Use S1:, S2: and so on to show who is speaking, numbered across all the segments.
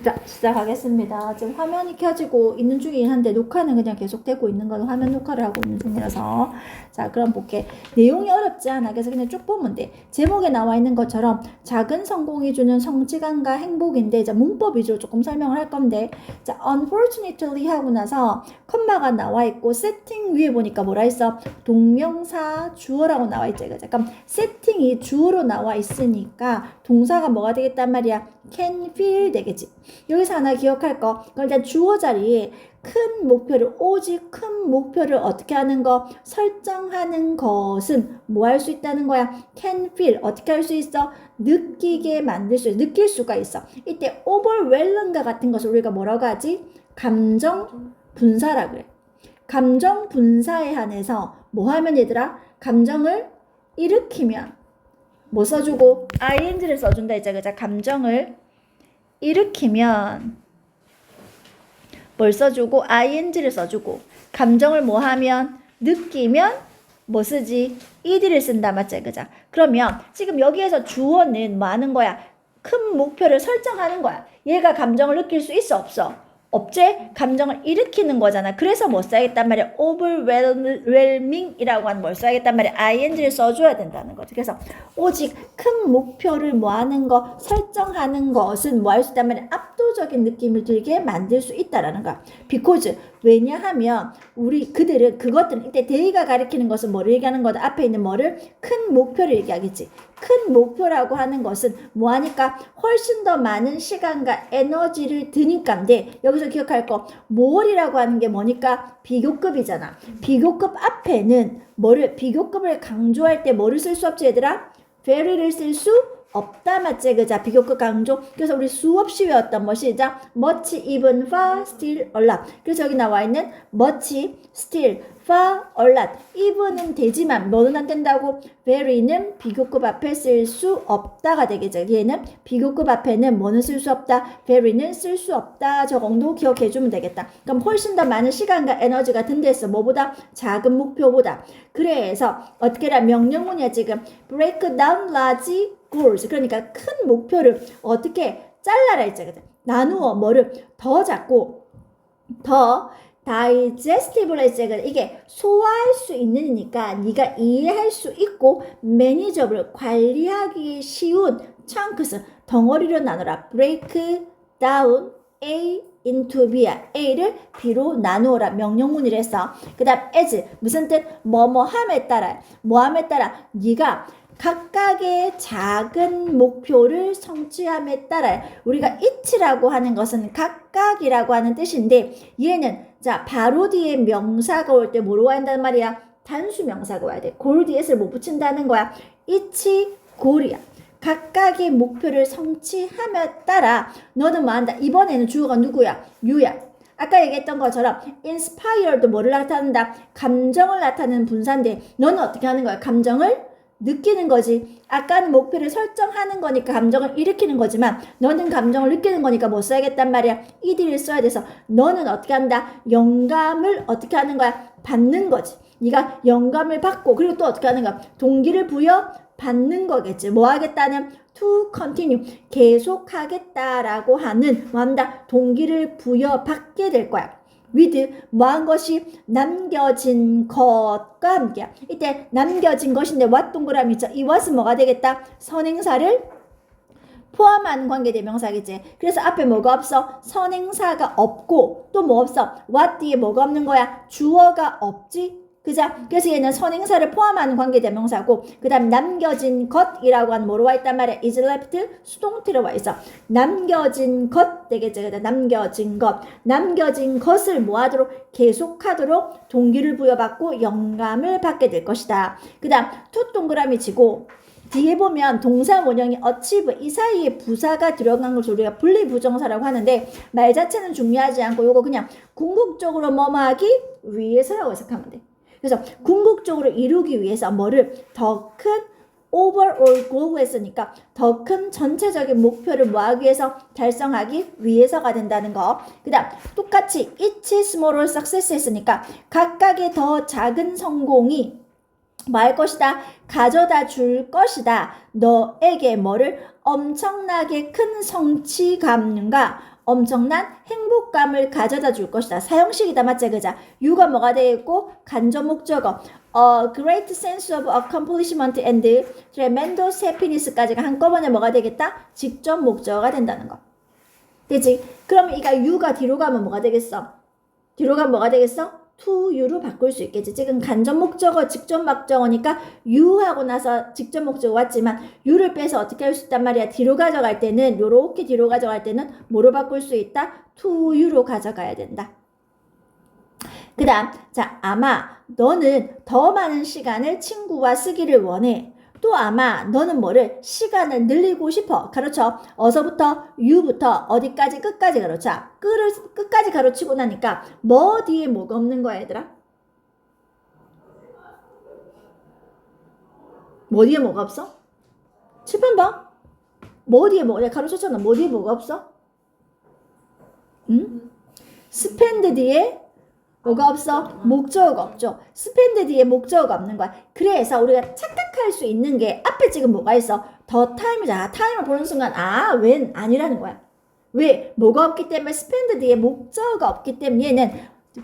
S1: 자, 시작하겠습니다. 지금 화면이 켜지고 있는 중이긴 한데 녹화는 그냥 계속 되고 있는 거는 화면 녹화를 하고 있는 중이라서. 자, 그럼 볼게. 내용이 어렵지 않아. 그래서 그냥 쭉 보면 돼. 제목에 나와 있는 것처럼 작은 성공이 주는 성취감과 행복인데, 이제 문법 위주로 조금 설명을 할 건데, 자, unfortunately 하고 나서 컴마가 나와 있고 setting 위에 보니까 뭐라 했어? 동명사 주어라고 나와 있지. 잠깐 setting이 주어로 나와 있으니까 동사가 뭐가 되겠단 말이야? can feel 되겠지. 여기서 하나 기억할 거. 그럼 일단 주어 자리에 큰 목표를, 오직 큰 목표를 어떻게 하는 거? 설정하는 것은 뭐 할 수 있다는 거야? can feel. 어떻게 할 수 있어? 느끼게 만들 수 있어. 느낄 수가 있어. 이때 overwhelm과 같은 것을 우리가 뭐라고 하지? 감정 분사라 그래. 감정 분사에 한해서 뭐 하면 얘들아? 감정을 일으키면 뭐 써주고? ing를 써준다 했잖아. 그죠? 감정을 일으키면 뭘 써주고? ing를 써주고. 감정을 뭐 하면? 느끼면 뭐 쓰지? ed를 쓴다. 맞지? 그죠? 그러면 지금 여기에서 주어는 뭐 하는 거야? 큰 목표를 설정하는 거야. 얘가 감정을 느낄 수 있어? 없어? 없지? 감정을 일으키는 거잖아. 그래서 뭐 써야겠단 말이야? overwhelming이라고 하는 뭘 써야겠단 말이야? ing를 써줘야 된다는 거지. 그래서 오직 큰 목표를 뭐 하는 거, 설정하는 것은 뭐 할 수 있단 말이야? 압도적인 느낌을 들게 만들 수 있다라는 거야. because 왜냐하면 우리 그들은 그것들은 이때 they가 가리키는 것은 뭐를 얘기하는 거다? 앞에 있는 뭐를? 큰 목표를 얘기하겠지. 큰 목표라고 하는 것은 뭐 하니까 훨씬 더 많은 시간과 에너지를 드니까인데 여기서 기억할 거 more이라고 하는 게 뭐니까 비교급이잖아. 비교급 앞에는 뭐를 비교급을 강조할 때 뭐를 쓸 수 없지 얘들아? very를 쓸 수 없다 맞지? 그자 비교급 강조. 그래서 우리 수없이 외웠던 뭐 시작 much, even, far, still, a lot. 그래서 여기 나와 있는 much, still, far, a lot. even은 되지만 뭐는 안 된다고? very는 비교급 앞에 쓸 수 없다가 되겠죠. 얘는 비교급 앞에는 뭐는 쓸 수 없다? very는 쓸 수 없다. 저 정도 기억해 주면 되겠다. 그럼 훨씬 더 많은 시간과 에너지가 든댔어. 뭐보다? 작은 목표보다. 그래서 어떻게 해라? 명령문이야 지금. break down large goals. 그러니까 큰 목표를 어떻게 잘라라 했잖아. 나누어 뭐를 더 작고 더 digestible 했잖아. 이게 소화할 수 있느니까 네가 이해할 수 있고 manageable 관리하기 쉬운 chunks 덩어리로 나눠라. break down A into B야. A를 B로 나누어라. 명령문이랬어. 그 다음 as 무슨 뜻? 뭐뭐함에 따라 뭐함에 따라 네가 각각의 작은 목표를 성취함에 따라 우리가 each라고 하는 것은 각각이라고 하는 뜻인데 얘는 자 바로 뒤에 명사가 올 때 뭐로 한단 말이야? 단수 명사가 와야 돼. 골 뒤에서 못 붙인다는 거야. each 골이야. 각각의 목표를 성취함에 따라 너는 뭐 한다? 이번에는 주어가 누구야? you야. 아까 얘기했던 것처럼 inspired도 뭐를 나타낸다? 감정을 나타내는 분사인데 너는 어떻게 하는 거야? 감정을 느끼는 거지. 아까는 목표를 설정하는 거니까 감정을 일으키는 거지만 너는 감정을 느끼는 거니까 뭐 써야겠단 말이야. 이들을 써야 돼서 너는 어떻게 한다? 영감을 어떻게 하는 거야? 받는 거지. 네가 영감을 받고 그리고 또 어떻게 하는 거야? 동기를 부여 받는 거겠지. 뭐 하겠다는 to continue 계속하겠다라고 하는 뭐 한다? 동기를 부여받게 될 거야. with 뭐한 것이 남겨진 것과 함께. 이때 남겨진 것인데 what 동그라미 있죠. 이 what은 뭐가 되겠다? 선행사를 포함한 관계대명사겠지. 그래서 앞에 뭐가 없어? 선행사가 없고 또 뭐 없어? what 뒤에 뭐가 없는 거야? 주어가 없지. 그죠? 그래서 얘는 선행사를 포함하는 관계대명사고 그 다음 남겨진 것이라고 하는 뭐로 와 있단 말이야? is left 수동태로 와 있어. 남겨진 것 되겠죠. 남겨진 것. 남겨진 것을 뭐 하도록? 계속하도록 동기를 부여받고 영감을 받게 될 것이다. 그 다음 to 동그라미 치고 뒤에 보면 동사 원형이 achieve 이 사이에 부사가 들어간 것을 우리가 분리부정사라고 하는데 말 자체는 중요하지 않고 요거 그냥 궁극적으로 뭐뭐 하기 위해서라고 해석하면 돼. 그래서 궁극적으로 이루기 위해서 뭐를 더 큰 overall goal 했으니까 더 큰 전체적인 목표를 뭐 하기 위해서 달성하기 위해서가 된다는 거. 그 다음 똑같이 each smaller success 했으니까 각각의 더 작은 성공이 뭐 할 것이다? 가져다 줄 것이다. 너에게 뭐를 엄청나게 큰 성취감과 엄청난 행복감을 가져다 줄 것이다. 사형식이다. 맞지? 그자. you가 뭐가 되겠고 간접 목적어 a great sense of accomplishment and tremendous happiness까지가 한꺼번에 뭐가 되겠다? 직접 목적어가 된다는 거. 되지? 그러면 이가 you가 뒤로 가면 뭐가 되겠어? 뒤로 가면 뭐가 되겠어? to you로 바꿀 수 있겠지. 지금 간접 목적어, 직접 목적어니까 you 하고 나서 직접 목적어 왔지만 you를 빼서 어떻게 할 수 있단 말이야. 뒤로 가져갈 때는 요렇게 뒤로 가져갈 때는 뭐로 바꿀 수 있다? to you로 가져가야 된다. 그 다음 자 아마 너는 더 많은 시간을 친구와 쓰기를 원해. 또 아마 너는 뭐를 시간을 늘리고 싶어. 가로쳐. 어서부터 you부터 어디까지 끝까지 가로쳐. 끝까지 가로치고 나니까 뭐 뒤에 뭐가 없는 거야 얘들아? 뭐 뒤에 뭐가 없어? 7번 봐. 뭐 뒤에 뭐가 가로쳤잖아. 뭐 뒤에 뭐가 없어? 응? spend 뒤에 뭐가 없어? 목적어가 없죠. spend 뒤에 목적어가 없는 거야. 그래서 우리가 착각할 수 있는 게 앞에 지금 뭐가 있어? 더 타임이잖아. 타임을 보는 순간 when 아니라는 거야. 왜? 뭐가 없기 때문에 spend 뒤에 목적어가 없기 때문에 얘는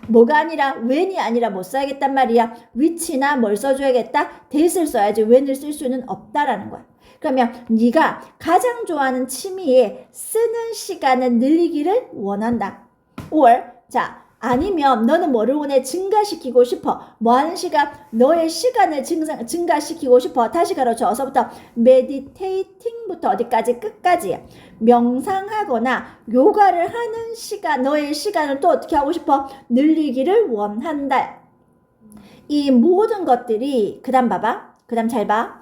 S1: 뭐가 아니라 when이 아니라 못 써야겠단 말이야. which나 뭘 써줘야겠다? that을 써야지 when을 쓸 수는 없다라는 거야. 그러면 네가 가장 좋아하는 취미에 쓰는 시간을 늘리기를 원한다. or 자 아니면 너는 뭐를 원해? 증가시키고 싶어. 뭐 하는 시간? 너의 시간을 증가시키고 싶어. 다시 가로쳐. 어서부터 meditating부터 어디까지? 끝까지. 명상하거나 요가를 하는 시간, 너의 시간을 또 어떻게 하고 싶어? 늘리기를 원한다. 이 모든 것들이 그 다음 봐봐. 그 다음 잘 봐.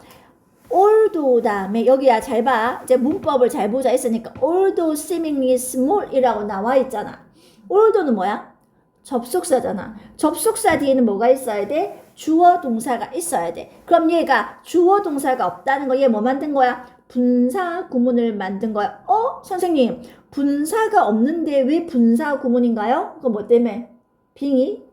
S1: although 다음에 여기야 잘 봐. 이제 문법을 잘 보자 했으니까 although seemingly small 이라고 나와 있잖아. although는 뭐야? 접속사잖아. 접속사 뒤에는 뭐가 있어야 돼? 주어 동사가 있어야 돼. 그럼 얘가 주어 동사가 없다는 거 얘 뭐 만든 거야? 분사 구문을 만든 거야. 선생님 분사가 없는데 왜 분사 구문인가요? 그거 뭐 때문에? 빙이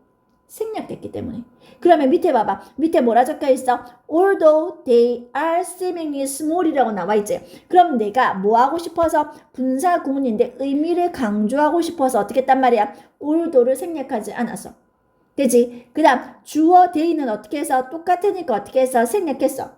S1: 생략됐기 때문에. 그러면 밑에 봐봐. 밑에 뭐라 적혀 있어? Although they are seemingly small이라고 나와 있지. 그럼 내가 뭐 하고 싶어서 분사 구문인데 의미를 강조하고 싶어서 어떻게 했단 말이야? although를 생략하지 않았어. 되지? 그 다음 주어 they는 어떻게 해서 똑같으니까 어떻게 해서 생략했어.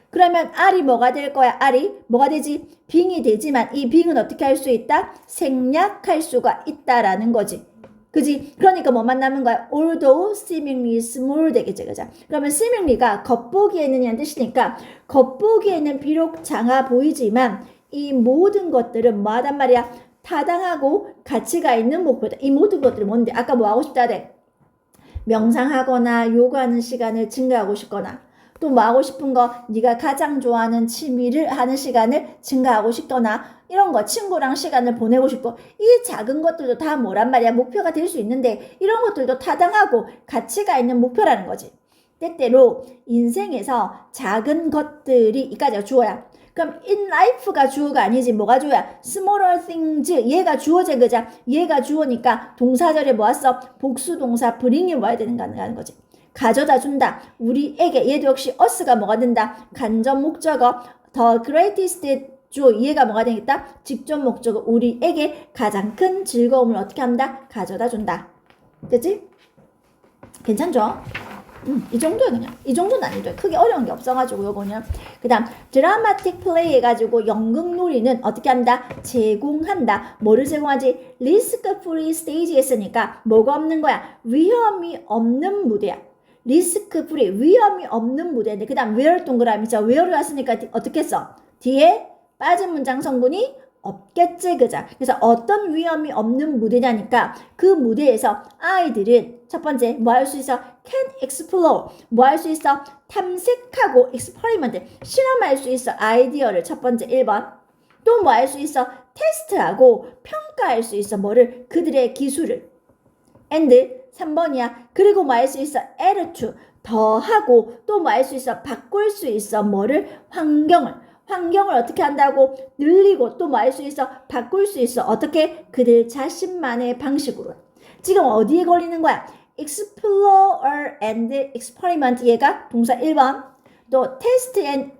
S1: 그러면 R이 뭐가 될 거야? R이 뭐가 되지? 빙이 되지만 이 빙은 어떻게 할 수 있다? 생략할 수가 있다라는 거지. 그지? 그러니까 뭐만 남은 거야? although seemingly small 되겠지, 그죠? 그러면 seemingly가 겉보기에는 이란 뜻이니까 겉보기에는 비록 작아 보이지만 이 모든 것들은 뭐 하단 말이야? 타당하고 가치가 있는 목표다. 이 모든 것들이 뭔데? 아까 뭐 하고 싶다 돼? 명상하거나 요가하는 시간을 증가하고 싶거나 또 뭐 하고 싶은 거 네가 가장 좋아하는 취미를 하는 시간을 증가하고 싶거나 이런 거 친구랑 시간을 보내고 싶고 이 작은 것들도 다 뭐란 말이야 목표가 될 수 있는데 이런 것들도 타당하고 가치가 있는 목표라는 거지. 때때로 인생에서 작은 것들이 이까지가 주어야. 그럼 in life가 주어가 아니지 뭐가 주어야? smaller things 얘가 주어제 그자 얘가 주어니까 동사절에 뭐 왔어? 복수동사 bring이 와야 되는 거지. 가져다 준다. 우리에게 얘도 역시 us가 뭐가 된다? 간접 목적어 the greatest joy 얘가 뭐가 되겠다? 직접 목적어 우리에게 가장 큰 즐거움을 어떻게 한다? 가져다 준다. 됐지? 괜찮죠? 이 정도야 그냥. 이 정도는 아니죠. 크게 어려운 게 없어가지고 요거는. 그 다음 드라마틱 플레이 해가지고 연극놀이는 어떻게 한다? 제공한다. 뭐를 제공하지? 리스크 프리 스테이지 했으니까 뭐가 없는 거야? 위험이 없는 무대야. 리스크 프리 위험이 없는 무대인데 그 다음 where 동그라미죠. where를 왔으니까 어떻게 써? 뒤에 빠진 문장 성분이 없겠지 그자. 그래서 어떤 위험이 없는 무대냐니까 그 무대에서 아이들은 첫 번째 뭐 할 수 있어? can explore 뭐 할 수 있어? 탐색하고 experiment 실험할 수 있어. 아이디어를 첫 번째 1번 또 뭐 할 수 있어? 테스트하고 평가할 수 있어. 뭐를? 그들의 기술을. and 3번이야. 그리고 뭐 할 수 있어? add to 더하고 또 뭐 할 수 있어? 바꿀 수 있어. 뭐를? 환경을 어떻게 한다고? 늘리고 또 뭐 할 수 있어? 바꿀 수 있어. 어떻게? 그들 자신만의 방식으로. 지금 어디에 걸리는 거야? explore and experiment 얘가 동사 1번 또 test and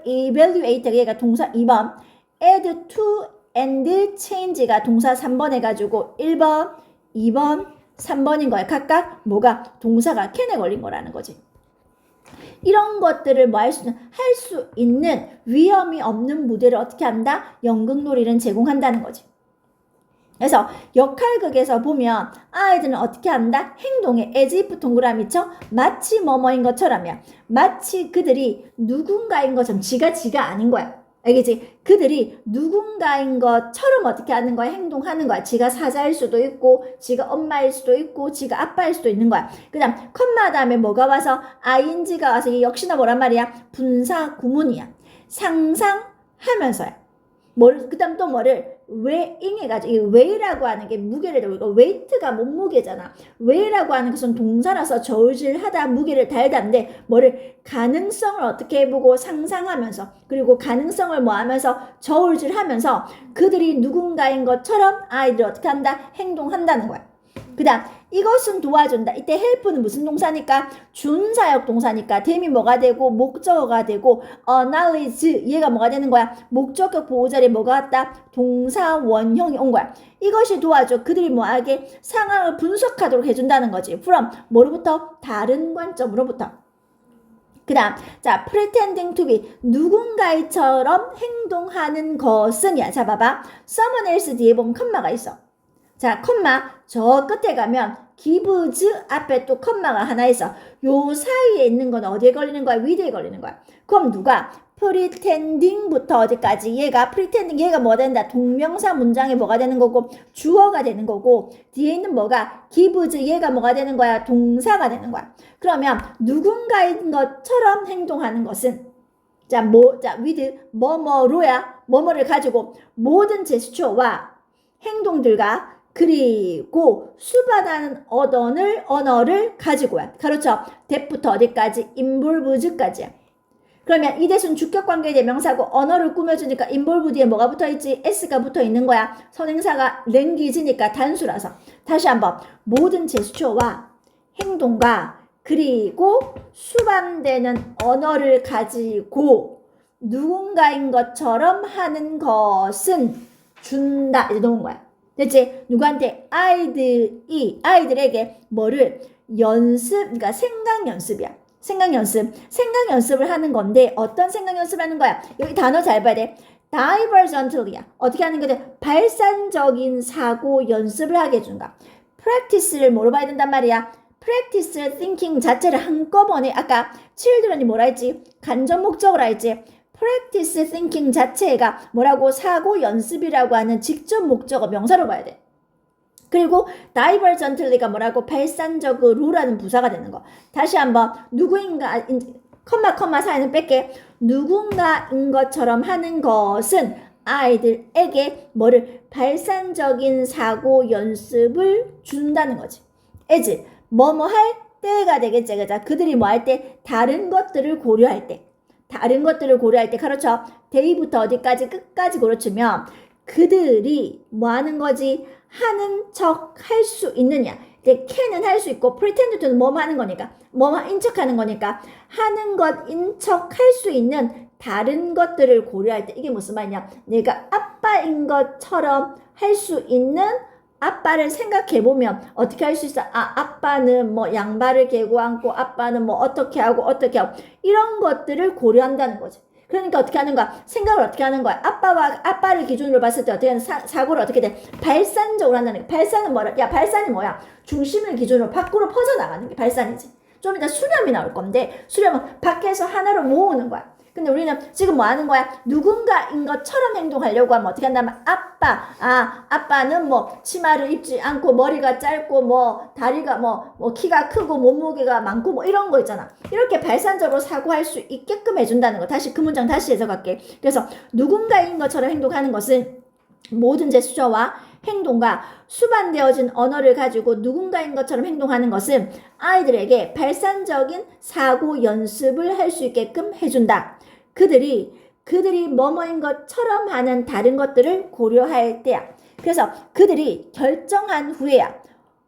S1: evaluate 얘가 동사 2번 add to and change가 동사 3번 해가지고 1번, 2번, 3번인 거야. 각각 뭐가 동사가 캔에 걸린 거라는 거지. 이런 것들을 뭐 할 수 있는 위험이 없는 무대를 어떻게 한다? 연극놀이는 제공한다는 거지. 그래서 역할극에서 보면 아이들은 어떻게 한다? 행동에 as if 동그라미 쳐 마치 뭐뭐인 것처럼이야. 마치 그들이 누군가인 것처럼 지가 아닌 거야. 알겠지? 그들이 누군가인 것처럼 어떻게 하는 거야? 행동하는 거야. 지가 사자일 수도 있고 지가 엄마일 수도 있고 지가 아빠일 수도 있는 거야. 그 다음 컴마 다음에 뭐가 와서 ing가 와서 이게 역시나 뭐란 말이야? 분사 구문이야. 상상하면서야. 그 다음 또 뭐를 weighing 해가지고 이 weigh라고 하는 게 무게를 달고 weight가 몸무게잖아. weigh라고 하는 것은 동사라서 저울질하다 무게를 달다인데 뭐를 가능성을 어떻게 해보고 상상하면서 그리고 가능성을 뭐 하면서 저울질하면서 그들이 누군가인 것처럼 아이들이 어떻게 한다? 행동한다는 거야. 그 다음 이것은 도와준다. 이때 help는 무슨 동사니까? 준사역 동사니까 됨이 뭐가 되고 목적어가 되고 acknowledge 얘가 뭐가 되는 거야? 목적격 보호자리에 뭐가 왔다? 동사 원형이 온 거야. 이것이 도와줘. 그들이 뭐하게 상황을 분석하도록 해준다는 거지. from 뭐로부터? 다른 관점으로부터. 그 다음 자 pretending to be 누군가처럼 행동하는 것은 야 자 봐봐. someone else 뒤에 보면 컴마가 있어. 자, 컴마 저 끝에 가면 gives 앞에 또 컴마가 하나 있어. 요 사이에 있는 건 어디에 걸리는 거야? with에 걸리는 거야. 그럼 누가? pretending부터 어디까지? 얘가 pretending 얘가 뭐가 된다? 동명사 문장에 뭐가 되는 거고 주어가 되는 거고 뒤에 있는 뭐가? gives 얘가 뭐가 되는 거야? 동사가 되는 거야. 그러면 누군가인 것처럼 행동하는 것은 자, with 뭐뭐로야 뭐뭐를 가지고 모든 제스처와 행동들과 그리고 수반하는 언어를 가지고야. 그렇죠. that부터 어디까지? involves까지야. 그러면 이 대신 주격관계 대명사고 언어를 꾸며주니까 involve 뒤에 뭐가 붙어있지? s가 붙어있는 거야. 선행사가 language니까 단수라서. 다시 한번 모든 제스처와 행동과 그리고 수반되는 언어를 가지고 누군가인 것처럼 하는 것은 준다. 이제 놓은 거야. 됐지? 누구한테? 아이들에게 뭐를? 그러니까 생각 연습이야. 생각 연습을 하는 건데 어떤 생각 연습을 하는 거야? 여기 단어 잘 봐야 돼. divergently야. 어떻게 하는 거야? 발산적인 사고 연습을 하게 해준다. practice를 뭐로 봐야 된단 말이야? practice thinking 자체를 한꺼번에 아까 children이 뭐라 했지? 간접 목적으로 했지? practice thinking 자체가 뭐라고? 사고 연습이라고 하는 직접 목적어 명사로 봐야 돼. 그리고 divergently가 뭐라고? 발산적으로라는 부사가 되는 거. 다시 한번 누구인가 컴마 사이는 뺄게. 누군가인 것처럼 하는 것은 아이들에게 뭐를? 발산적인 사고 연습을 준다는 거지. as 뭐뭐 할 때가 되겠지. 그죠? 그들이 뭐 할 때? 다른 것들을 고려할 때. 그렇죠. 데이부터 어디까지 끝까지 고르치면 그들이 뭐 하는 거지? 하는 척 할 수 있느냐. can은 할 수 있고 pretend to는 뭐뭐 하는 거니까 뭐뭐인 척 하는 거니까 하는 것인 척 할 수 있는 다른 것들을 고려할 때 이게 무슨 말이냐. 내가 아빠인 것처럼 할 수 있는 아빠를 생각해보면 어떻게 할 수 있어? 아빠는 뭐 양발을 개고 앉고 아빠는 뭐 어떻게 하고 이런 것들을 고려한다는 거지. 그러니까 어떻게 하는 거야? 생각을 어떻게 하는 거야? 아빠를 기준으로 봤을 때 어떻게 하는 사고를 어떻게 돼? 발산적으로 한다는 거야. 발산은 뭐야? 발산이 뭐야? 중심을 기준으로 밖으로 퍼져나가는 게 발산이지. 좀 이따 수렴이 나올 건데 수렴은 밖에서 하나로 모으는 거야. 근데 우리는 지금 뭐 하는 거야? 누군가인 것처럼 행동하려고 하면 어떻게 한다면 아빠는 뭐 치마를 입지 않고 머리가 짧고 뭐 다리가 뭐 키가 크고 몸무게가 많고 뭐 이런 거 있잖아. 이렇게 발산적으로 사고할 수 있게끔 해준다는 거. 다시 그 문장 다시 해석할게. 그래서 누군가인 것처럼 행동하는 것은 모든 제스처와 행동과 수반되어진 언어를 가지고 누군가인 것처럼 행동하는 것은 아이들에게 발산적인 사고 연습을 할 수 있게끔 해준다. 그들이 뭐뭐인 것처럼 하는 다른 것들을 고려할 때야. 그래서 그들이 결정한 후에야.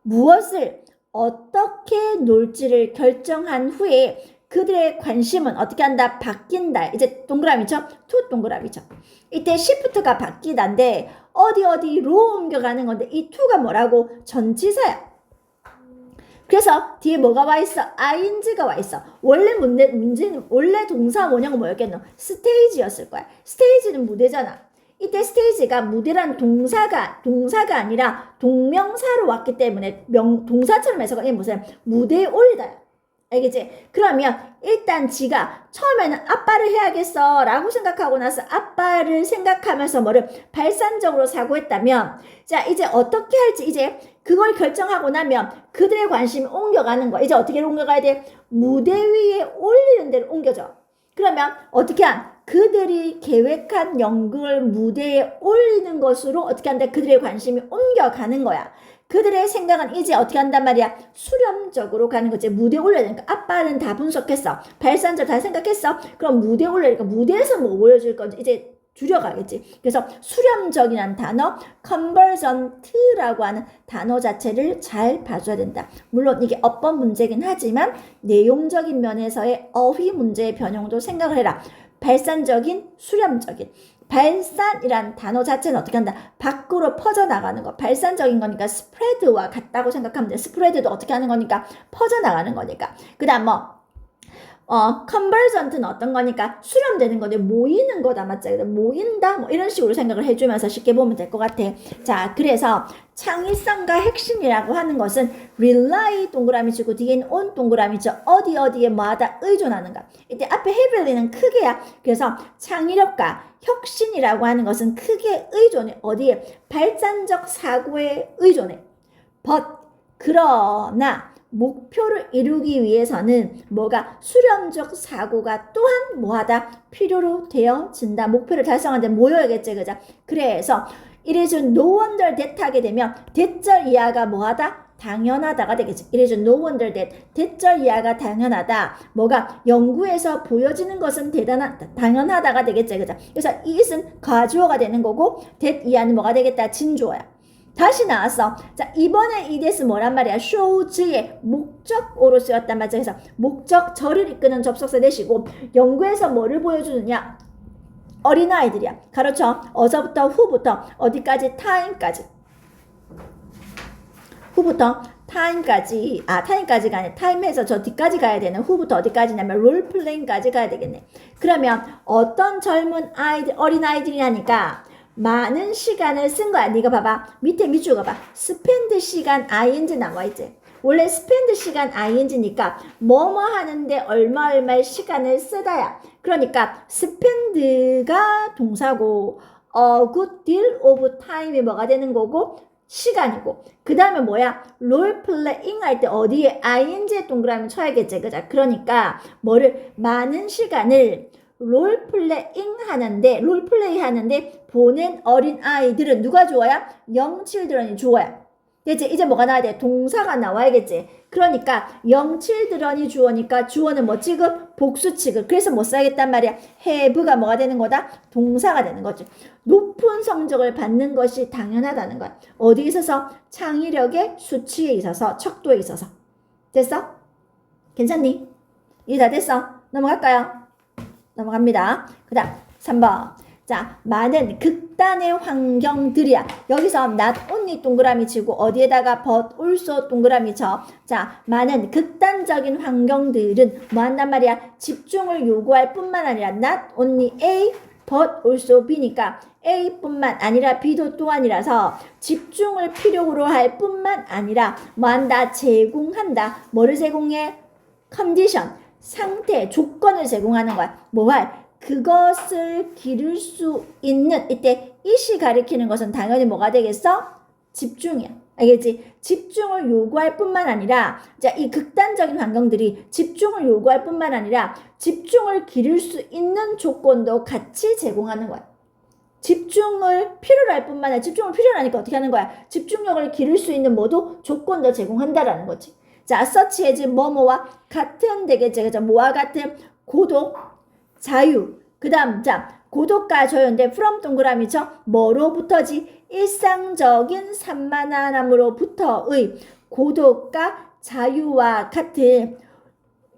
S1: 무엇을 어떻게 놀지를 결정한 후에 그들의 관심은 어떻게 한다? 바뀐다. 이제 동그라미죠? to 동그라미죠. 이때 shift가 바뀌다인데 어디로 옮겨가는 건데 이 to가 뭐라고? 전치사야. 그래서 뒤에 뭐가 와 있어? ing가 와 있어. 문제는 원래 동사 원형은 뭐였겠노? 스테이지였을 거야. 스테이지는 무대잖아. 이때 스테이지가 무대란 동사가 아니라 동명사로 왔기 때문에 동사처럼 해서 이게 무슨 무대에 올리다. 알겠지? 그러면 일단 지가 처음에는 아빠를 해야겠어 라고 생각하고 나서 아빠를 생각하면서 뭐를 발산적으로 사고했다면 자 이제 어떻게 할지 이제 그걸 결정하고 나면 그들의 관심이 옮겨가는 거야. 이제 어떻게 옮겨가야 돼? 무대 위에 올리는 데로 옮겨져. 그러면 어떻게 그들이 계획한 연극을 무대에 올리는 것으로 어떻게 한다? 그들의 관심이 옮겨가는 거야. 그들의 생각은 이제 어떻게 한단 말이야? 수렴적으로 가는 거지. 무대에 올려야 되니까 아빠는 다 분석했어. 발산적 다 생각했어. 그럼 무대에 올려니까 무대에서 뭐 보여줄 건지 이제 줄여가겠지. 그래서 수렴적이라는 단어, convergent라고 하는 단어 자체를 잘 봐줘야 된다. 물론 이게 어법 문제긴 하지만 내용적인 면에서의 어휘 문제의 변형도 생각을 해라. 발산적인, 수렴적인. 발산이란 단어 자체는 어떻게 한다? 밖으로 퍼져나가는 거. 발산적인 거니까 스프레드와 같다고 생각하면 돼. 스프레드도 어떻게 하는 거니까? 퍼져나가는 거니까. 그 다음 convergent는 어떤 거니까? 수렴되는 건데 모이는 거다. 맞지? 모인다? 뭐 이런 식으로 생각을 해주면서 쉽게 보면 될 것 같아. 자, 그래서 창의성과 핵심이라고 하는 것은 rely 동그라미 치고 뒤에는 on 동그라미죠. 어디에 뭐하다 의존하는가. 이때 앞에 heavily는 크게야. 그래서 창의력과 혁신이라고 하는 것은 크게 의존해. 어디에? 발전적 사고에 의존해. but 그러나 목표를 이루기 위해서는 뭐가 수렴적 사고가 또한 뭐하다? 필요로 되어진다. 목표를 달성하는데 모여야겠지. 그죠? 그래서 이래서 no wonder that 하게 되면 대절 이하가 뭐하다? 당연하다가 되겠지. 이래서 no wonder that 대절 이하가 당연하다. 뭐가 연구에서 보여지는 것은 당연하다가 되겠지. 그죠? 그래서 it은 가주어가 되는 거고 that 이하는 뭐가 되겠다? 진주어야. 다시 나왔어. 자, 이번에 이 this 뭐란 말이야? shows의 목적어로 쓰였단 말이야. 그래서 목적절을 이끄는 접속사 대시고 연구에서 뭐를 보여주느냐? 어린아이들이야. 가로쳐. 어서부터 후부터 어디까지? time까지. 후부터 time까지. time까지가 아니라 time에서 저 뒤까지 가야 되는 후부터 어디까지냐면 롤플레잉까지 가야 되겠네. 그러면 어떤 젊은 어린아이들이라니까 많은 시간을 쓴 거야. 네가 봐봐. 밑에 밑줄 가봐. spend 시간 ing 나와있지. 원래 spend 시간 ing니까 뭐뭐 하는데 얼마의 시간을 쓰다야. 그러니까 spend가 동사고 a good deal of time이 뭐가 되는 거고 시간이고 그 다음에 뭐야? 롤플레잉 할 때 어디에 ing에 동그라미 쳐야겠지. 그죠? 그러니까 뭐를 많은 시간을 롤플레이 하는데 보낸 어린 아이들은 누가 주어야? young children이 주어야. 됐지? 이제 뭐가 나와야 돼? 동사가 나와야겠지. 그러니까 young children이 주어니까 주어는 뭐 취급? 복수 취급. 그래서 뭐 써야겠단 말이야? have가 뭐가 되는 거다? 동사가 되는 거지. 높은 성적을 받는 것이 당연하다는 거야. 어디에 있어서? 창의력의 수치에 있어서, 척도에 있어서. 됐어? 괜찮니? 이해 다 됐어? 넘어갈까요? 넘어갑니다. 그 다음 3번. 자, 많은 극단의 환경들이야. 여기서 not only 동그라미 치고 어디에다가 but also 동그라미 쳐. 자, 많은 극단적인 환경들은 뭐 한단 말이야? 집중을 요구할 뿐만 아니라 not only A but also B니까 A뿐만 아니라 B도 또한이라서 집중을 필요로 할 뿐만 아니라 뭐 한다? 제공한다. 뭐를 제공해? 컨디션. 상태, 조건을 제공하는 거야. 뭐할? 그것을 기를 수 있는 이때 it이 가리키는 것은 당연히 뭐가 되겠어? 집중이야. 알겠지? 집중을 요구할 뿐만 아니라 자, 이 극단적인 환경들이 집중을 요구할 뿐만 아니라 집중을 기를 수 있는 조건도 같이 제공하는 거야. 집중을 필요로 할 뿐만 아니라 집중을 필요로 하니까 어떻게 하는 거야? 집중력을 기를 수 있는 뭐도 조건도 제공한다라는 거지. 자, such as 뭐뭐와 같은 되겠지. 그죠? 뭐와 같은 고독, 자유. 그 다음, 자, 고독과 자유인데 from 동그라미죠? 뭐로부터지? 일상적인 산만함으로부터의 고독과 자유와 같은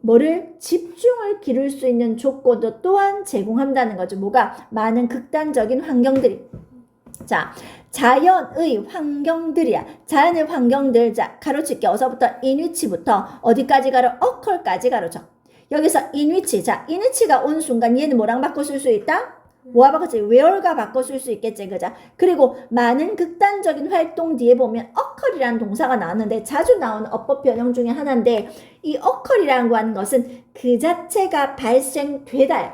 S1: 뭐를 집중을 기를 수 있는 조건도 또한 제공한다는 거죠. 뭐가? 많은 극단적인 환경들이. 자, 자연의 환경들이야. 자연의 환경들. 자, 가로칠게. 어서부터 인위치부터 어디까지 가로? occur까지 가로쳐. 여기서 인위치. 자, 인위치가 온 순간 얘는 뭐랑 바꿔 쓸 수 있다? 뭐와 바꿔 쓸? where가 바꿔 쓸 수 있겠지. 그죠? 그리고 많은 극단적인 활동 뒤에 보면 occur이라는 동사가 나왔는데 자주 나오는 어법 변형 중에 하나인데 이 occur이라고 하는 것은 그 자체가 발생되다요.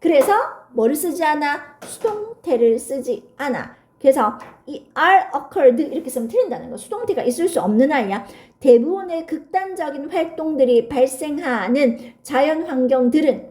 S1: 그래서 뭐를 쓰지 않아? 수동태를 쓰지 않아. 그래서 이 are occurred 이렇게 쓰면 틀린다는 거. 수동태가 있을 수 없는 아이야. 대부분의 극단적인 활동들이 발생하는 자연 환경들은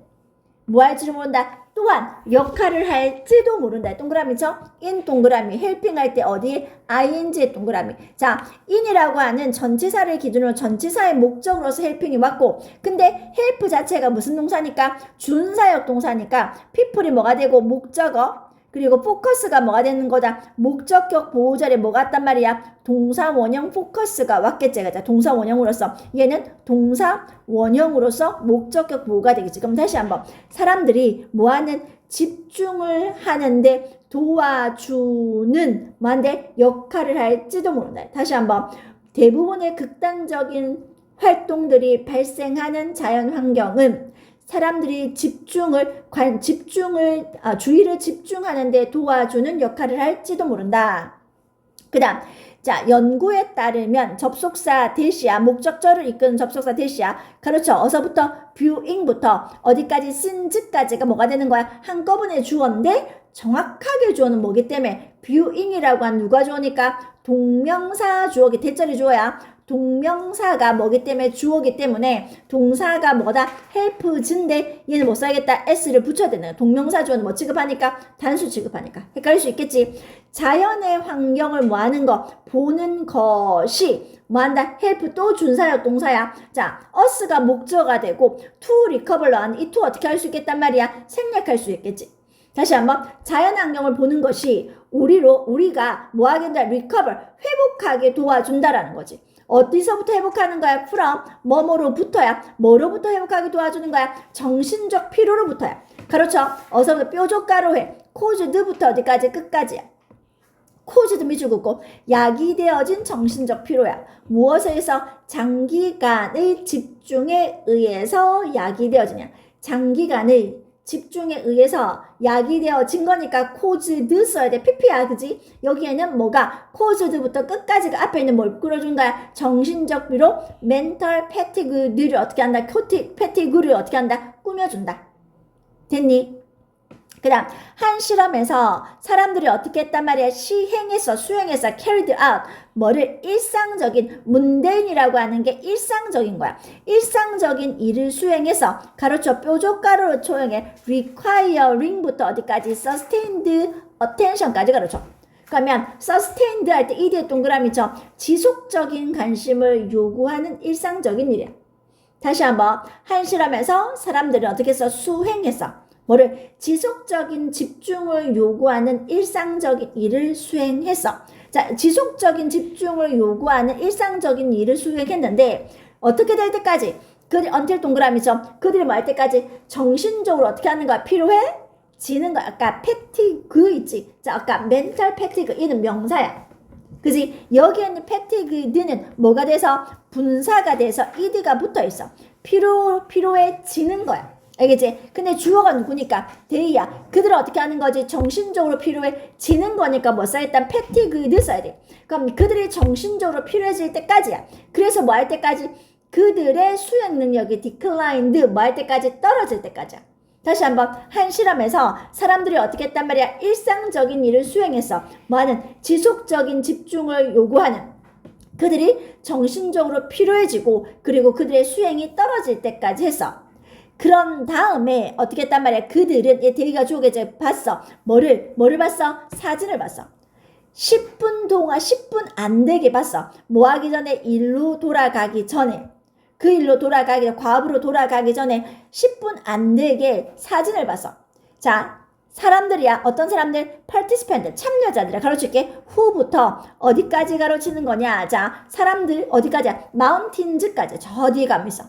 S1: 뭐 할지를 모른다. 또한 역할을 할지도 모른다. 동그라미죠? in 동그라미. helping 할 때 어디? ing의 동그라미. 자, in이라고 하는 전치사를 기준으로 전치사의 목적으로서 helping이 왔고 근데 help 자체가 무슨 동사니까? 준사역 동사니까 people이 뭐가 되고 목적어 그리고 포커스가 뭐가 되는 거다? 목적격 보호절에 뭐가 왔단 말이야? 동사 원형 포커스가 왔겠지. 그죠? 동사 원형으로서 얘는 동사 원형으로서 목적격 보호가 되겠지. 그럼 다시 한번 사람들이 뭐하는 집중을 하는데 도와주는 뭐한데 역할을 할지도 모른다. 다시 한번 대부분의 극단적인 활동들이 발생하는 자연 환경은 사람들이 주의를 집중하는데 도와주는 역할을 할지도 모른다. 그 다음, 자, 연구에 따르면 접속사 대시야, 목적절을 이끄는 접속사 대시야. 그렇죠. 어서부터 viewing부터 어디까지 since까지가 뭐가 되는 거야? 한꺼번에 주어인데 정확하게 주어는 뭐기 때문에 viewing이라고 한 누가 주어니까 동명사 주어기 대절이 주어야. 동명사가 뭐기 때문에 주어기 때문에 동사가 뭐다? helps인데 얘는 못 써야겠다. s를 붙여야 되는 거야. 동명사 주어는 뭐 취급하니까? 단수 취급하니까. 헷갈릴 수 있겠지. 자연의 환경을 뭐 하는 거? 보는 것이 뭐 한다? help 또 준사역 동사야. 자, us가 목적어가 되고 to recover로 하는 이 to 어떻게 할 수 있겠단 말이야? 생략할 수 있겠지. 다시 한번 자연 환경을 보는 것이 우리가 뭐 하게 된다? recover, 회복하게 도와준다라는 거지. 어디서부터 회복하는 거야? from 뭐뭐로부터야. 뭐로부터 회복하게 도와주는 거야? 정신적 피로로부터야. 그렇죠. 어서부터 뾰족가로해. caused부터 어디까지? 끝까지야. caused 미주국고 야기되어진 정신적 피로야. 무엇에서? 장기간의 집중에 의해서 야기되어지냐. 장기간의 집중에 의해서 야기되어진 거니까 caused 써야 돼. pp야. 그지? 여기에는 뭐가? caused부터 끝까지가 앞에 있는 뭘 끌어준 거야? 정신적 피로, mental fatigue를 어떻게 한다? fatigue를 어떻게 한다? 꾸며준다. 됐니? 그 다음 한 실험에서 사람들이 어떻게 했단 말이야? 수행했어. carried out. 뭐를? 일상적인 문대인이라고 하는 게 일상적인 거야. 일상적인 일을 수행해서 가로쳐 뾰족가로로 초용해 requiring부터 어디까지? sustained attention까지 가로쳐. 그러면 sustained 할 때 이 뒤에 동그라미죠. 지속적인 관심을 요구하는 일상적인 일이야. 다시 한번 한 실험에서 사람들이 어떻게 했어? 수행했어. 뭐를? 지속적인 집중을 요구하는 일상적인 일을 수행했어. 자, 지속적인 집중을 요구하는 일상적인 일을 수행했는데 어떻게 될 때까지? until 동그라미죠. 그들이 뭐 할 때까지? 정신적으로 어떻게 하는 거야? 피로해지는 거야. 아까 fatigue 있지? 자, 아까 mental fatigue 이는 명사야. 그지? 여기에 있는 fatigue는 뭐가 돼서? 분사가 돼서 ed가 붙어 있어. 피로해지는 거야. 알겠지? 근데 주어가 누구니까? they야. 그들은 어떻게 하는 거지? 정신적으로 피로해지는 거니까 뭐 써야겠다? fatigued 써야 돼. 그럼 그들이 정신적으로 피로해질 때까지야. 그래서 뭐 할 때까지? 그들의 수행 능력이 declined 뭐 할 때까지? 떨어질 때까지야. 다시 한번 한 실험에서 사람들이 어떻게 했단 말이야? 일상적인 일을 수행해서 뭐하는? 지속적인 집중을 요구하는 그들이 정신적으로 피로해지고 그리고 그들의 수행이 떨어질 때까지 했어. 그런 다음에 어떻게 했단 말이야? 그들은 대의가 주어가 이제 봤어. 뭐를 봤어? 사진을 봤어. 10분 동안 10분 안 되게 봤어. 뭐 하기 전에? 일로 돌아가기 전에. 그 일로 돌아가기 과업으로 돌아가기 전에 10분 안 되게 사진을 봤어. 자, 사람들이야. 어떤 사람들? participant, 참여자들이야. 가르칠게. 후부터 어디까지 가르치는 거냐? 자, 사람들 어디까지야? 마운틴즈까지. 저 뒤에 가면 있어.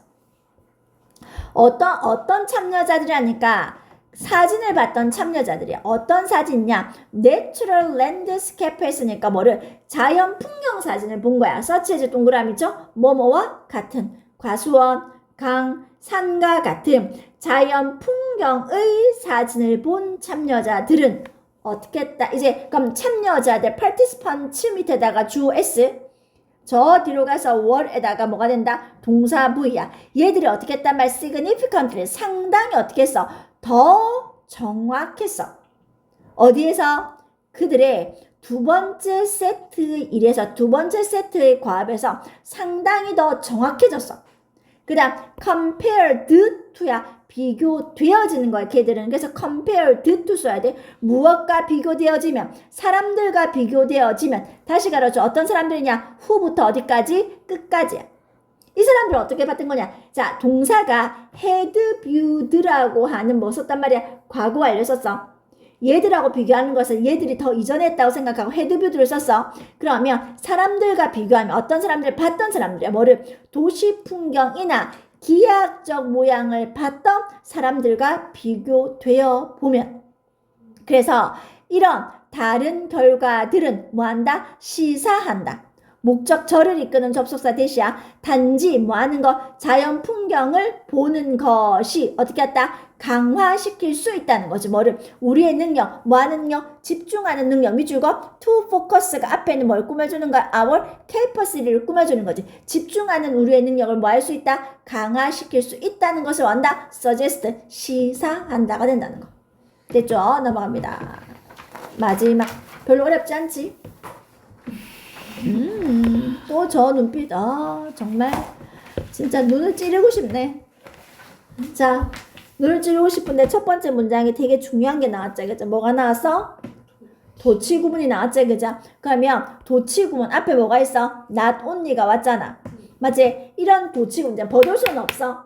S1: 어떤 참여자들이라니까 사진을 봤던 참여자들이야. 어떤 사진이냐? Natural Landscape 했으니까 뭐를? 자연 풍경 사진을 본 거야. 서치해지 동그라미죠? 뭐뭐와 같은 과수원, 강, 산과 같은 자연 풍경의 사진을 본 참여자들은 어떻게 했다? 이제 그럼 참여자들 participant 밑에다가 주 S 저 뒤로 가서 월에다가 뭐가 된다? 동사 V야. 얘들이 어떻게 했단 말? significantly 상당히 어떻게 했어? 더 정확했어. 어디에서? 그들의 두 번째 세트의 일에서 두 번째 세트의 과업에서 상당히 더 정확해졌어. 그 다음 compared to야. 비교되어지는 거야. 걔들은. 그래서 compared to 써야 돼. 무엇과 비교되어지면 사람들과 비교되어지면 다시 가르쳐. 어떤 사람들이냐? 후부터 어디까지? 끝까지야. 이 사람들은 어떻게 봤던 거냐? 자, 동사가 had viewed라고 하는 뭐 썼단 말이야? 과거 완료 썼어. 얘들하고 비교하는 것은 얘들이 더 이전에 했다고 생각하고 had viewed를 썼어. 그러면 사람들과 비교하면 어떤 사람들 봤던 사람들이야. 뭐를? 도시 풍경이나 기하학적 모양을 봤던 사람들과 비교되어 보면. 그래서 이런 다른 결과들은 뭐한다? 시사한다. 목적절을 이끄는 접속사 대시야. 단지 뭐하는 거? 자연 풍경을 보는 것이 어떻게 했다? 강화시킬 수 있다는 거지. 뭐를? 우리의 능력, 뭐하는 능력? 집중하는 능력. 미주고 to focus가 앞에는 뭘 꾸며주는 거야? our capacity를 꾸며주는 거지. 집중하는 우리의 능력을 뭐 할 수 있다? 강화시킬 수 있다는 것을 원다? suggest, 시사한다가 된다는 거. 됐죠? 넘어갑니다. 마지막. 별로 어렵지 않지? 또 저 눈빛, 정말 진짜 눈을 찌르고 싶네. 자, 눈을 찌르고 싶은데 첫 번째 문장에 되게 중요한 게 나왔죠. 그죠? 뭐가 나왔어? 도치 구문이 나왔죠. 그죠? 그러면 도치 구문 앞에 뭐가 있어? not only가 왔잖아. 맞지? 이런 도치 구문 버돌 수는 없어.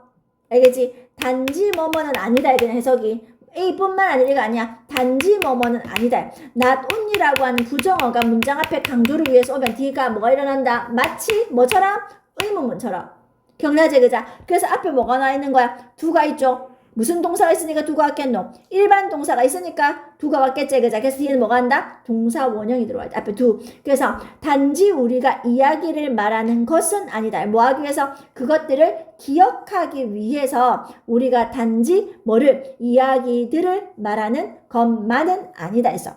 S1: 알겠지? 단지 뭐뭐는 아니다. 이런 해석이. A뿐만 아니라가 아니야. 단지 뭐뭐는 아니다. not only라고 하는 부정어가 문장 앞에 강조를 위해서 오면 뒤가 뭐가 일어난다? 마치 뭐처럼? 의문문처럼. 경나제 그자. 그래서 앞에 뭐가 나와 있는 거야? 두가 있죠. 무슨 동사가 있으니까 두가 왔겠노? 일반 동사가 있으니까 두가 왔겠지 그자. 그래서 뒤에는 뭐가 한다? 동사 원형이 들어와 있다. 앞에 두. 그래서 단지 우리가 이야기를 말하는 것은 아니다. 뭐 하기 위해서? 그것들을 기억하기 위해서 우리가 단지 뭐를? 이야기들을 말하는 것만은 아니다 했어.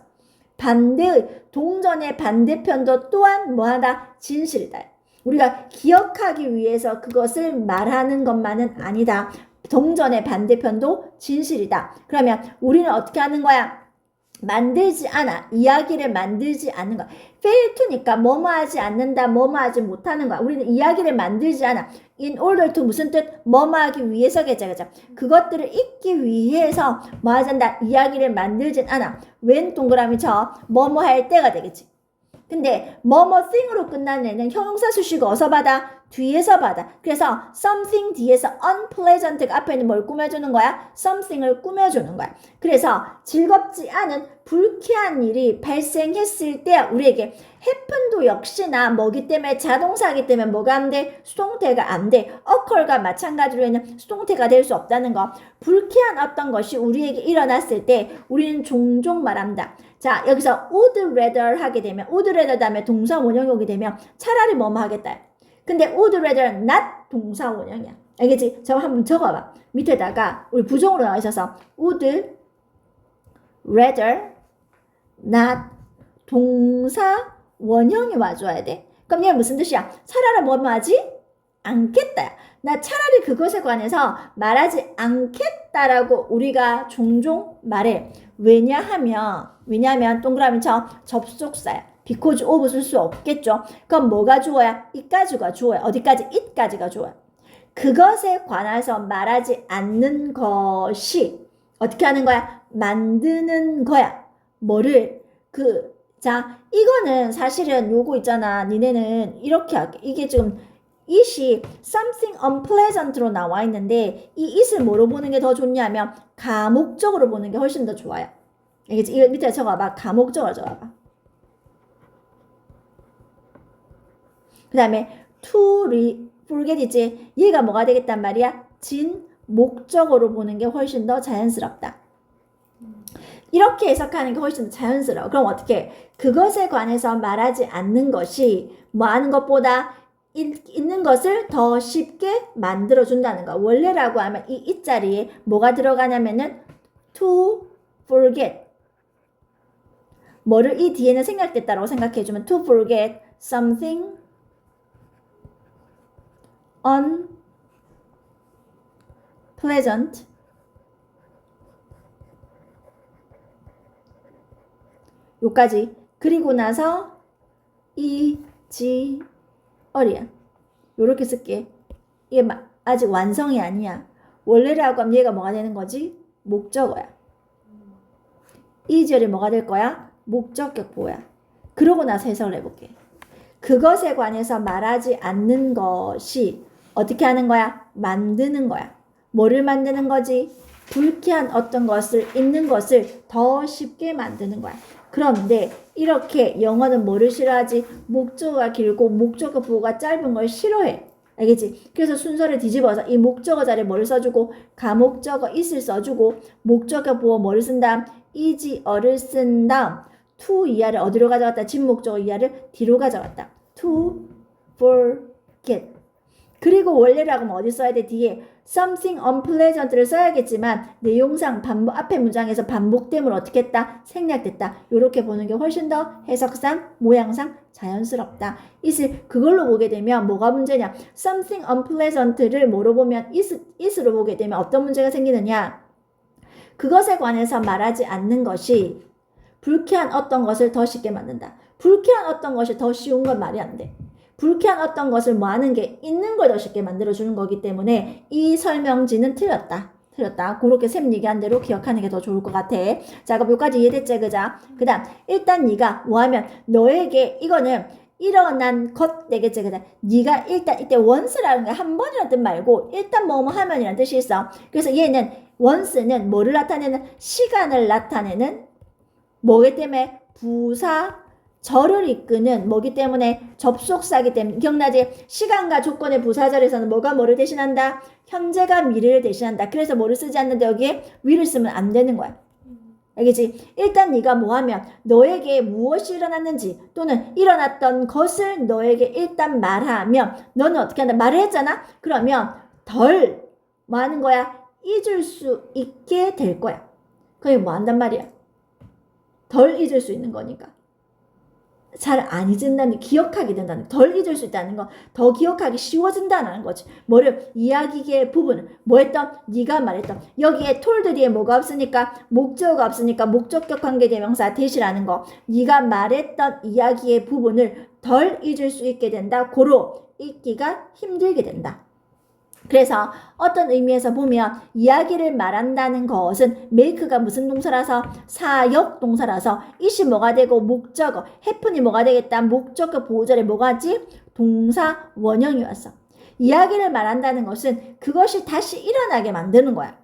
S1: 반대의 동전의 반대편도 또한 뭐하다? 진실이다. 우리가 기억하기 위해서 그것을 말하는 것만은 아니다. 동전의 반대편도 진실이다. 그러면 우리는 어떻게 하는 거야? 만들지 않아. 이야기를 만들지 않는 거야. fail to니까 뭐뭐 하지 않는다, 뭐뭐 하지 못하는 거야. 우리는 이야기를 만들지 않아. in order to 무슨 뜻? 뭐뭐 하기 위해서겠죠. 그죠? 그것들을 잊기 위해서 뭐 하지 않는다? 이야기를 만들진 않아. 웬 동그라미 쳐? 뭐뭐 할 때가 되겠지. 근데 뭐뭐 thing으로 끝나는 애는 형용사 수식을 어디서 받아? 뒤에서 받아. 그래서 something 뒤에서 unpleasant가 앞에는 뭘 꾸며주는 거야? something을 꾸며주는 거야. 그래서 즐겁지 않은 불쾌한 일이 발생했을 때 우리에게 happen도 역시나 뭐기 때문에 자동사기 때문에 뭐가 안 돼? 수동태가 안 돼. occur과 마찬가지로 있는 수동태가 될 수 없다는 거. 불쾌한 어떤 것이 우리에게 일어났을 때 우리는 종종 말한다. 자, 여기서 would rather 하게 되면 would rather 다음에 동사 원형이 오게 되면 차라리 뭐뭐 하겠다. 근데 would rather not 동사 원형이야. 알겠지? 저거 한번 적어봐. 밑에다가 우리 부정으로 나와 있어서 would rather not 동사 원형이 와줘야 돼. 그럼 얘 무슨 뜻이야? 차라리 뭐뭐 하지? 않겠다. 나 차라리 그것에 관해서 말하지 않겠다라고 우리가 종종 말해. 왜냐하면 동그라미 쳐 접속사야. because of 쓸 수 없겠죠. 그럼 뭐가 주어야? it까지가 주어야. 어디까지? it까지가 주어야. 그것에 관해서 말하지 않는 것이 어떻게 하는 거야? 만드는 거야. 뭐를? 자, 이거는 사실은 요거 있잖아. 니네는 이렇게 할게. 이게 지금 it이 something unpleasant로 나와 있는데 이 it을 뭐로 보는 게 더 좋냐면 가목적으로 보는 게 훨씬 더 좋아요. 알겠지? 이거 밑에 적어봐. 가목적으로 적어봐. 그 다음에 to forget 있지? 얘가 뭐가 되겠단 말이야? 목적어로 보는 게 훨씬 더 자연스럽다. 이렇게 해석하는 게 훨씬 더 자연스러워. 그럼 어떻게? 그것에 관해서 말하지 않는 것이 뭐 하는 것보다 있는 것을 더 쉽게 만들어준다는 거. 원래라고 하면 이 자리에 뭐가 들어가냐면은 to forget. 뭐를 이 뒤에는 생략됐다라고 생각해주면 to forget something unpleasant. 요까지. 그리고 나서 easier. 요렇게 쓸게. 이게 아직 완성이 아니야. 원래라고 하면 얘가 뭐가 되는 거지? 목적어야. easier이 뭐가 될 거야? 목적격 보호야. 그러고 나서 해석을 해볼게. 그것에 관해서 말하지 않는 것이 어떻게 하는 거야? 만드는 거야. 뭐를 만드는 거지? 불쾌한 어떤 것을, 있는 것을 더 쉽게 만드는 거야. 그런데 이렇게 영어는 뭐를 싫어하지? 목적어가 길고 목적어 부호가 짧은 걸 싫어해. 알겠지? 그래서 순서를 뒤집어서 이 목적어 자리에 뭐를 써주고 가목적어 is를 써주고 목적어 부호 뭐를 쓴 다음 easier를 쓴 다음 to 이하를 어디로 가져갔다? 진목적어 이하를 뒤로 가져갔다. to forget. 그리고 원래라고 하면 어디 써야 돼? 뒤에 something unpleasant를 써야겠지만 내용상 앞에 문장에서 반복됨을 어떻게 했다? 생략됐다. 이렇게 보는 게 훨씬 더 해석상, 모양상 자연스럽다. is을 그걸로 보게 되면 뭐가 문제냐? something unpleasant를 뭐로 보면 is로 보게 되면 어떤 문제가 생기느냐? 그것에 관해서 말하지 않는 것이 불쾌한 어떤 것을 더 쉽게 만든다. 불쾌한 어떤 것이 더 쉬운 건 말이 안 돼. 불쾌한 어떤 것을 뭐 하는 게 있는 걸 더 쉽게 만들어주는 거기 때문에 이 설명지는 틀렸다. 그렇게 쌤 얘기한 대로 기억하는 게 더 좋을 것 같아. 자, 그럼 여기까지 이해됐지, 그자? 그 다음, 일단 네가 뭐 하면 너에게 이거는 일어난 것 되겠지, 그자? 네가 일단 이때 once라는 게 한 번이라는 뜻 말고 일단 뭐뭐 하면이라는 뜻이 있어. 그래서 얘는 once는 뭐를 나타내는? 시간을 나타내는 뭐기 때문에 부사 절을 이끄는 뭐기 때문에 접속사기 때문에 기억나지? 시간과 조건의 부사절에서는 뭐가 뭐를 대신한다? 현재가 미래를 대신한다. 그래서 뭐를 쓰지 않는데 여기에 위를 쓰면 안 되는 거야. 알겠지? 일단 네가 뭐하면 너에게 무엇이 일어났는지 또는 일어났던 것을 너에게 일단 말하면 너는 어떻게 한다? 말을 했잖아? 그러면 덜 뭐 하는 거야? 잊을 수 있게 될 거야. 그게 뭐 한단 말이야? 덜 잊을 수 있는 거니까. 잘 안 잊는다는, 기억하게 된다는, 덜 잊을 수 있다는 거, 더 기억하기 쉬워진다는 거지. 뭐를? 이야기의 부분을, 뭐 했던? 네가 말했던. 여기에 told 뒤에 뭐가 없으니까? 목적어가 없으니까 목적격 관계대명사 대시라는 거. 네가 말했던 이야기의 부분을 덜 잊을 수 있게 된다. 고로 잊기가 힘들게 된다. 그래서 어떤 의미에서 보면 이야기를 말한다는 것은 make가 무슨 동사라서? 사역 동사라서 it이 뭐가 되고 목적어, happen이 뭐가 되겠다? 목적어 보호절에 뭐가 하지? 동사 원형이 왔어. 이야기를 말한다는 것은 그것이 다시 일어나게 만드는 거야.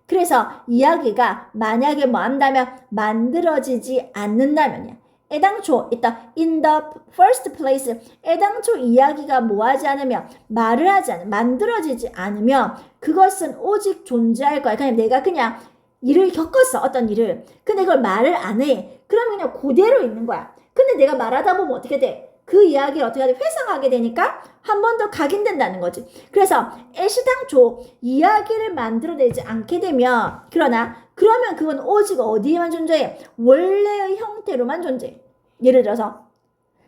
S1: 그래서 이야기가 만약에 뭐 한다면 만들어지지 않는다면이야. 애당초 있다. In the first place. 애당초 이야기가 뭐하지 않으면 말을 하지 않으면 만들어지지 않으면 그것은 오직 존재할 거야. 그냥 내가 그냥 일을 겪었어. 어떤 일을. 근데 그걸 말을 안 해. 그러면 그냥 그대로 있는 거야. 근데 내가 말하다 보면 어떻게 돼? 그 이야기를 어떻게 하지? 회상하게 되니까 한 번 더 각인된다는 거지. 그래서 애시당초 이야기를 만들어내지 않게 되면 그러면 그건 오직 어디에만 존재해? 원래의 형태로만 존재해. 예를 들어서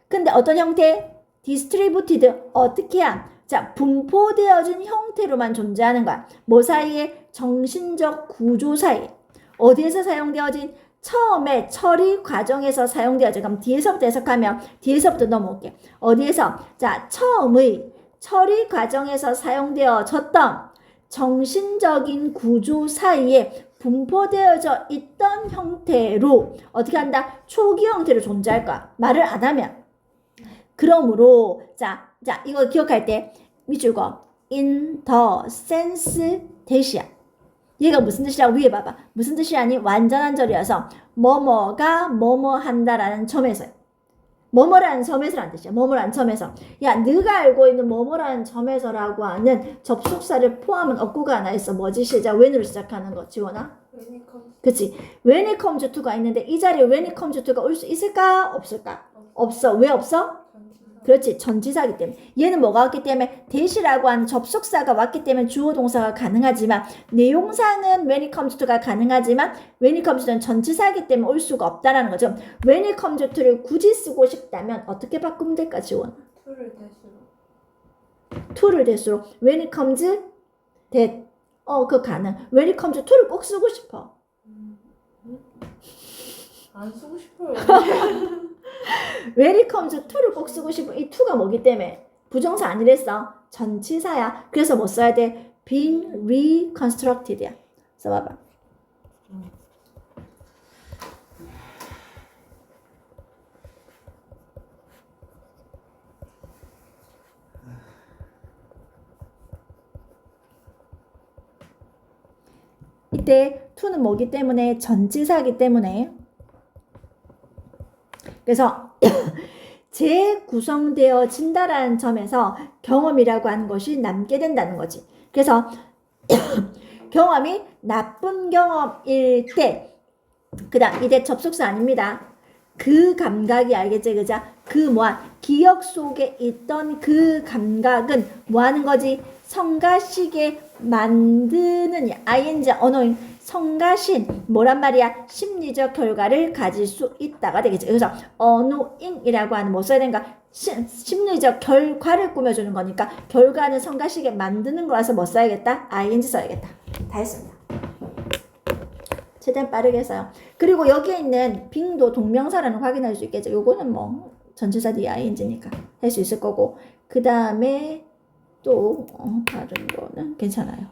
S1: 근데 어떤 형태? distributed 어떻게 함? 자, 분포되어진 형태로만 존재하는 거야. 뭐 사이에? 정신적 구조 사이에. 어디에서 사용되어진? 처음에 처리 과정에서 사용되어져. 그럼 뒤에서부터 해석하면 뒤에서부터 넘어올게. 어디에서? 자, 처음의 처리 과정에서 사용되어졌던 정신적인 구조 사이에 분포되어져 있던 형태로 어떻게 한다? 초기 형태로 존재할 거야. 말을 안 하면. 그러므로 자 이거 기억할 때 밑줄 거 in the sense 대시야. 얘가 무슨 뜻이라고 위에 봐봐. 무슨 뜻이라니? 완전한 절이어서 뭐뭐가 뭐뭐 한다라는 점에서요. 뭐뭐라는 점에서라는 뜻이야. 뭐뭐라는 점에서. 야, 네가 알고 있는 뭐뭐라는 점에서라고 하는 접속사를 포함은 어구가 하나 있어. 뭐지? 시작. when으로 시작하는 거. 지원아? 그치. when it comes to가 있는데 이 자리에 when it comes to가 올 수 있을까? 없을까? 없어. 왜 없어? 그렇지. 전치사기 때문에. 얘는 뭐가 왔기 때문에 대시라고 하는 접속사가 왔기 때문에 주어 동사가 가능하지만 내용상은 when it comes to가 가능하지만 when it comes to는 전치사기 때문에 올 수가 없다라는 거죠. when it comes to를 굳이 쓰고 싶다면 어떻게 바꾸면 될까 지원? to를 대수로 when it comes that 그 가능. when it comes to를 꼭 쓰고 싶어.
S2: 안 쓰고 싶어요.
S1: when it comes to를 꼭 쓰고 싶어. 이 to가 뭐기 때문에 부정사 아니랬어. 전치사야. 그래서 뭐 써야 돼? been reconstructed야. 써봐봐. 이때 to는 뭐기 때문에 전치사이기 때문에 그래서 재구성되어진다라는 점에서 경험이라고 하는 것이 남게 된다는 거지. 그래서 경험이 나쁜 경험일 때 그다음 이때 접속사 아닙니다. 그 감각이 알겠지 그죠? 그 뭐야 기억 속에 있던 그 감각은 뭐 하는 거지? 성가시게 만드는 ing 언어인 성가신 뭐란 말이야? 심리적 결과를 가질 수 있다가 되겠지. 그래서 언어잉이라고 하는 뭐 써야 되는가? 심리적 결과를 꾸며주는 거니까 결과는 성가시게 만드는 거라서 뭐 써야겠다? ing 써야겠다. 다 했습니다. 최대한 빠르게 해서요. 그리고 여기에 있는 빙도 동명사라는 거 확인할 수 있겠죠. 요거는 뭐 전치사 뒤에 ing니까 할 수 있을 거고 그 다음에 또 다른 거는 괜찮아요.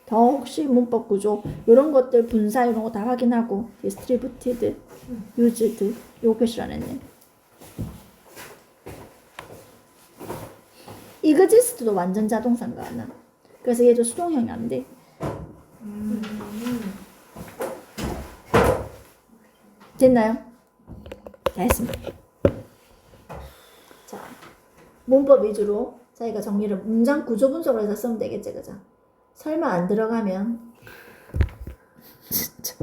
S1: 더 혹시 문법 구조 이런 것들 분사 이런 거 다 확인하고 distributed, used 요거 표시를 안 했네. exist도 완전 자동사인가 하나. 그래서 얘도 수동형이 안 돼. 됐나요? 다 했습니다. 자, 문법 위주로 저희가 정리를 문장 구조 분석을 해서 쓰면 되겠지, 그죠? 설마 안 들어가면 진짜